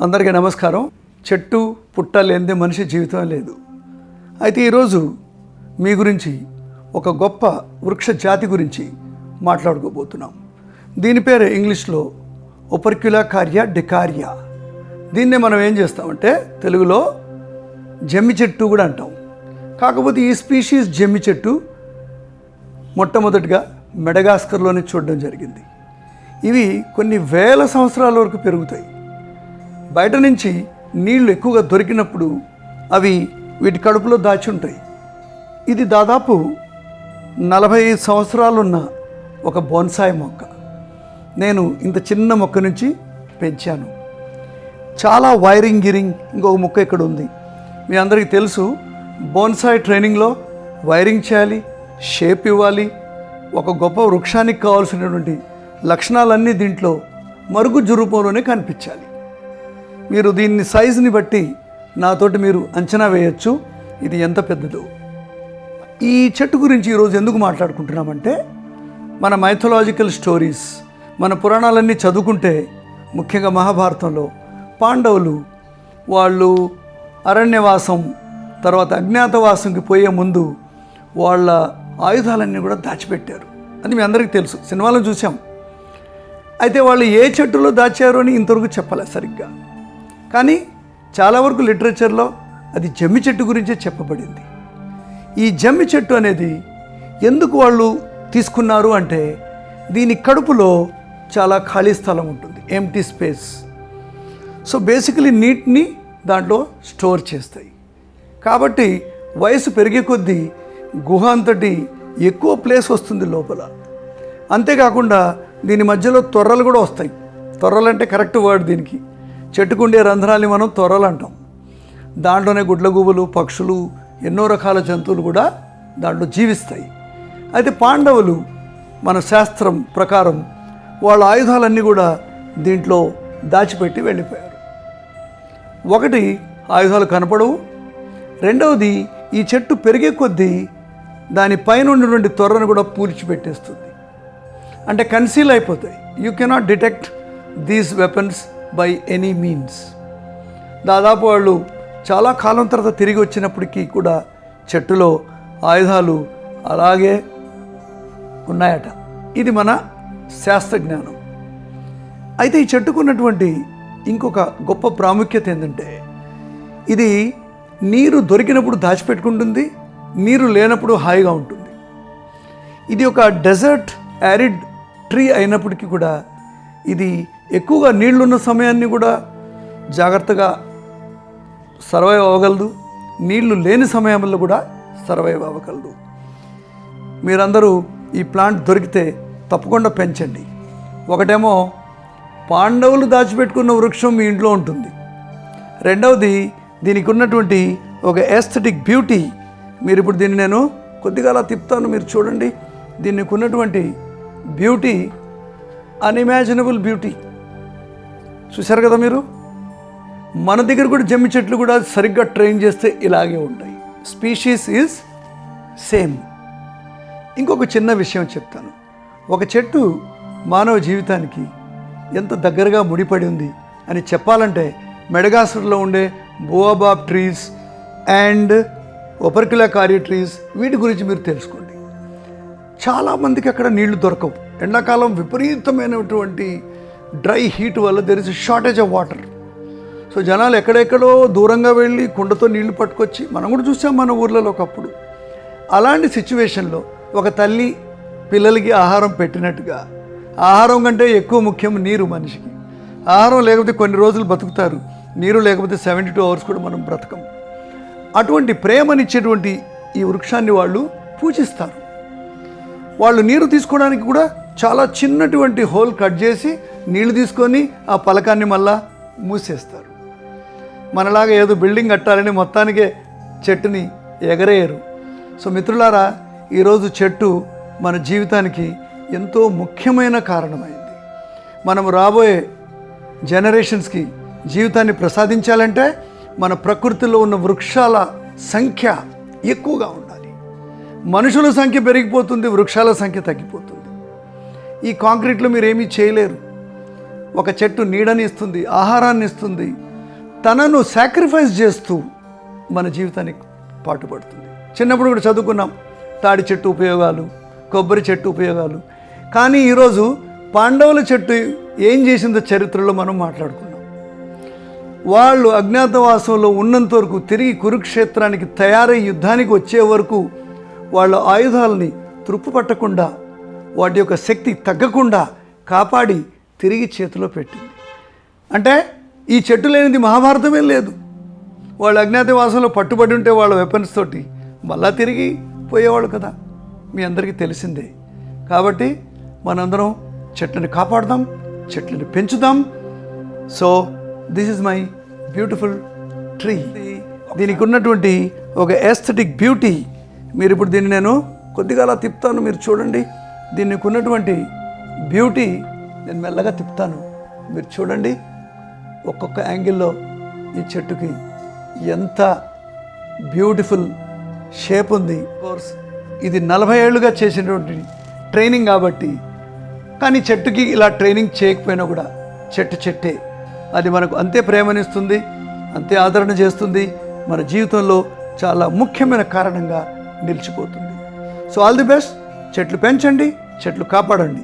అందరికీ నమస్కారం. చెట్టు పుట్ట లేనిదే మనిషి జీవితం లేదు. అయితే ఈరోజు మీ గురించి ఒక గొప్ప వృక్ష జాతి గురించి మాట్లాడుకోబోతున్నాం. దీని పేరు ఇంగ్లీష్లో ఓపర్క్యులాకారియా డెకారియా. దీన్నే మనం ఏం చేస్తామంటే తెలుగులో జమ్మి చెట్టు కూడా అంటాం. కాకపోతే ఈ స్పీషీస్ జమ్మి చెట్టు మొట్టమొదటిగా మెడగాస్కర్లోనే చూడడం జరిగింది. ఇవి కొన్ని వేల సంవత్సరాల వరకు పెరుగుతాయి. బయట నుంచి నీళ్లు ఎక్కువగా దొరికినప్పుడు అవి వీటి కడుపులో దాచి ఉంటాయి. ఇది దాదాపు 45 సంవత్సరాలున్న ఒక బోన్సాయి మొక్క. నేను ఇంత చిన్న మొక్క నుంచి పెంచాను. చాలా వైరింగ్ ఇంకొక మొక్క ఇక్కడ ఉంది. మీ అందరికీ తెలుసు, బోన్సాయి ట్రైనింగ్లో వైరింగ్ చేయాలి, షేప్ ఇవ్వాలి. ఒక గొప్ప వృక్షానికి కావాల్సినటువంటి లక్షణాలన్నీ దీంట్లో మరుగుజ్జు రూపంలోనే కనిపించాలి. మీరు దీన్ని సైజుని బట్టి నాతోటి మీరు అంచనా వేయచ్చు ఇది ఎంత పెద్దదో. ఈ చెట్టు గురించి ఈరోజు ఎందుకు మాట్లాడుకుంటున్నామంటే, మన మైథలాజికల్ స్టోరీస్, మన పురాణాలన్నీ చదువుకుంటే, ముఖ్యంగా మహాభారతంలో పాండవులు వాళ్ళు అరణ్యవాసం తర్వాత అజ్ఞాతవాసంకి పోయే ముందు వాళ్ళ ఆయుధాలన్నీ కూడా దాచిపెట్టారు. అది మీ అందరికీ తెలుసు, సినిమాలో చూసాం. అయితే వాళ్ళు ఏ చెట్టులో దాచారు అని ఇంతవరకు చెప్పలేదు సరిగ్గా. కానీ చాలా వరకు లిటరేచర్లో అది జమ్మి చెట్టు గురించే చెప్పబడింది. ఈ జమ్మి చెట్టు అనేది ఎందుకు వాళ్ళు తీసుకున్నారు అంటే, దీని కడుపులో చాలా ఖాళీ స్థలం ఉంటుంది, ఎంప్టీ స్పేస్. సో బేసికలీ నీటిని దాంట్లో స్టోర్ చేస్తాయి. కాబట్టి వయసు పెరిగే కొద్దీ గుహ అంతటి ఎక్కువ ప్లేస్ వస్తుంది లోపల. అంతేకాకుండా దీని మధ్యలో తొర్రలు కూడా వస్తాయి. తొర్రలు అంటే కరెక్ట్ వర్డ్ దీనికి. చెట్టుకుండే రంధ్రాల్ని మనం తొర్రలు అంటాం. దాంట్లోనే గుడ్లగూబలు, పక్షులు, ఎన్నో రకాల జంతువులు కూడా దాంట్లో జీవిస్తాయి. అయితే పాండవులు మన శాస్త్రం ప్రకారం వాళ్ళ ఆయుధాలన్నీ కూడా దీంట్లో దాచిపెట్టి వెళ్ళిపోయారు. ఒకటి, ఆయుధాలు కనపడవు. రెండవది, ఈ చెట్టు పెరిగే కొద్దీ దానిపైన ఉన్నటువంటి తొర్రను కూడా పూడ్చిపెట్టేస్తుంది. అంటే కన్సీల్ అయిపోతాయి. You cannot detect these weapons by any means. దాదాపు వాళ్ళు చాలా కాలం తర్వాత తిరిగి వచ్చినప్పటికీ కూడా చెట్టులో ఆయుధాలు అలాగే ఉన్నాయట. ఇది మన శాస్త్రజ్ఞానం. అయితే ఈ చెట్టుకున్నటువంటి ఇంకొక గొప్ప ప్రాముఖ్యత ఏంటంటే, ఇది నీరు దొరికినప్పుడు దాచిపెట్టుకుంటుంది, నీరు లేనప్పుడు హాయిగా ఉంటుంది. ఇది ఒక డెజర్ట్ యారిడ్ ట్రీ అయినప్పటికీ కూడా ఇది ఎక్కువగా నీళ్లున్న సమయాన్ని కూడా జాగ్రత్తగా సర్వైవ్ అవ్వగలదు, నీళ్లు లేని సమయంలో కూడా సర్వైవ్ అవ్వగలదు. మీరందరూ ఈ ప్లాంట్ దొరికితే తప్పకుండా పెంచండి. ఒకటేమో పాండవులు దాచిపెట్టుకున్న వృక్షం మీ ఇంట్లో ఉంటుంది. రెండవది, దీనికి ఉన్నటువంటి ఒక ఎస్థెటిక్ బ్యూటీ. మీరు ఇప్పుడు దీన్ని నేను కొద్దిగా అలా తిప్పుతాను, మీరు చూడండి. దీనికి ఉన్నటువంటి బ్యూటీ అన్ఇమాజినబుల్ బ్యూటీ. చూశారు కదా మీరు. మన దగ్గర కూడా జమ్మి చెట్లు కూడా సరిగ్గా ట్రైన్ చేస్తే ఇలాగే ఉంటాయి. Species is same. ఇంకొక చిన్న విషయం చెప్తాను. ఒక చెట్టు మానవ జీవితానికి ఎంత దగ్గరగా ముడిపడి ఉంది అని చెప్పాలంటే, మెడగాస్కర్లో ఉండే బోబాబ్ ట్రీస్ అండ్ ఓపర్క్యులాకారియా ట్రీస్, వీటి గురించి మీరు తెలుసుకోండి. చాలామందికి అక్కడ నీళ్లు దొరకవు. ఎండాకాలం విపరీతమైనటువంటి డ్రై హీట్ వల్ల there is shortage of water. So జనాలు ఎక్కడెక్కడో దూరంగా వెళ్ళి కుండతో నీళ్లు పట్టుకొచ్చి, మనం కూడా చూసాం మన ఊర్లలో ఒకప్పుడు. అలాంటి సిచ్యువేషన్లో ఒక తల్లి పిల్లలకి ఆహారం పెట్టినట్టుగా, ఆహారం కంటే ఎక్కువ ముఖ్యం నీరు మనిషికి. ఆహారం లేకపోతే కొన్ని రోజులు బతుకుతారు, నీరు లేకపోతే 72 అవర్స్ కూడా మనం బ్రతకం. అటువంటి ప్రేమనిచ్చేటువంటి ఈ వృక్షాన్ని వాళ్ళు పూజిస్తారు. వాళ్ళు నీరు తీసుకోవడానికి కూడా చాలా చిన్నటువంటి హోల్ కట్ చేసి నీళ్లు తీసుకొని ఆ పలకాన్ని మళ్ళా మూసేస్తారు. మనలాగా ఏదో బిల్డింగ్ కట్టాలని మొత్తానికే చెట్టుని ఎగరేయరు. సో మిత్రులారా, ఈరోజు చెట్టు మన జీవితానికి ఎంతో ముఖ్యమైన కారణమైంది. మనం రాబోయే జనరేషన్స్కి జీవితాన్ని ప్రసాదించాలంటే మన ప్రకృతిలో ఉన్న వృక్షాల సంఖ్య ఎక్కువగా ఉండాలి. మనుషుల సంఖ్య పెరిగిపోతుంది, వృక్షాల సంఖ్య తగ్గిపోతుంది. ఈ కాంక్రీట్లో మీరు ఏమీ చేయలేరు. ఒక చెట్టు నీడని ఇస్తుంది, ఆహారాన్ని ఇస్తుంది, తనను సాక్రిఫైస్ చేస్తూ మన జీవితానికి పాటుపడుతుంది. చిన్నప్పుడు కూడా చదువుకున్నాం తాడి చెట్టు ఉపయోగాలు, కొబ్బరి చెట్టు ఉపయోగాలు. కానీ ఈరోజు పాండవుల చెట్టు ఏం చేసిందో చరిత్రలో మనం మాట్లాడుకున్నాం. వాళ్ళు అజ్ఞాతవాసంలో ఉన్నంత వరకు, తిరిగి కురుక్షేత్రానికి తయారై యుద్ధానికి వచ్చే వరకు వాళ్ళ ఆయుధాలని తుప్పు పట్టకుండా, వాటి యొక్క శక్తి తగ్గకుండా కాపాడి తిరిగి చేతిలో పెట్టింది. అంటే ఈ చెట్టు లేనిది మహాభారతమే లేదు. వాళ్ళు అజ్ఞాతవాసంలో పట్టుబడి ఉంటే వాళ్ళ వెపన్స్ తోటి మళ్ళా తిరిగి పోయేవాళ్ళు కదా, మీ అందరికీ తెలిసిందే. కాబట్టి మనందరం చెట్లను కాపాడుదాం, చెట్లను పెంచుదాం. So this is my beautiful tree. దీనికి ఉన్నటువంటి ఒక ఎస్థెటిక్ బ్యూటీ, మీరు ఇప్పుడు దీన్ని నేను కొద్దిగా అలా తిప్పుతాను, మీరు చూడండి. దీనికి ఉన్నటువంటి బ్యూటీ నేను మెల్లగా తిప్పుతాను, మీరు చూడండి. ఒక్కొక్క యాంగిల్లో ఈ చెట్టుకి ఎంత బ్యూటిఫుల్ షేప్ ఉంది. కోర్స్ ఇది 40 ఏళ్ళుగా చేసినటువంటి ట్రైనింగ్ కాబట్టి, కానీ చెట్టుకి ఇలా ట్రైనింగ్ చేయకపోయినా కూడా చెట్టే అది మనకు అంతే ప్రేమనిస్తుంది, అంతే ఆదరణ చేస్తుంది, మన జీవితంలో చాలా ముఖ్యమైన కారణంగా నిలిచిపోతుంది. So all the best. చెట్లు పెంచండి, చెట్లు కాపాడండి.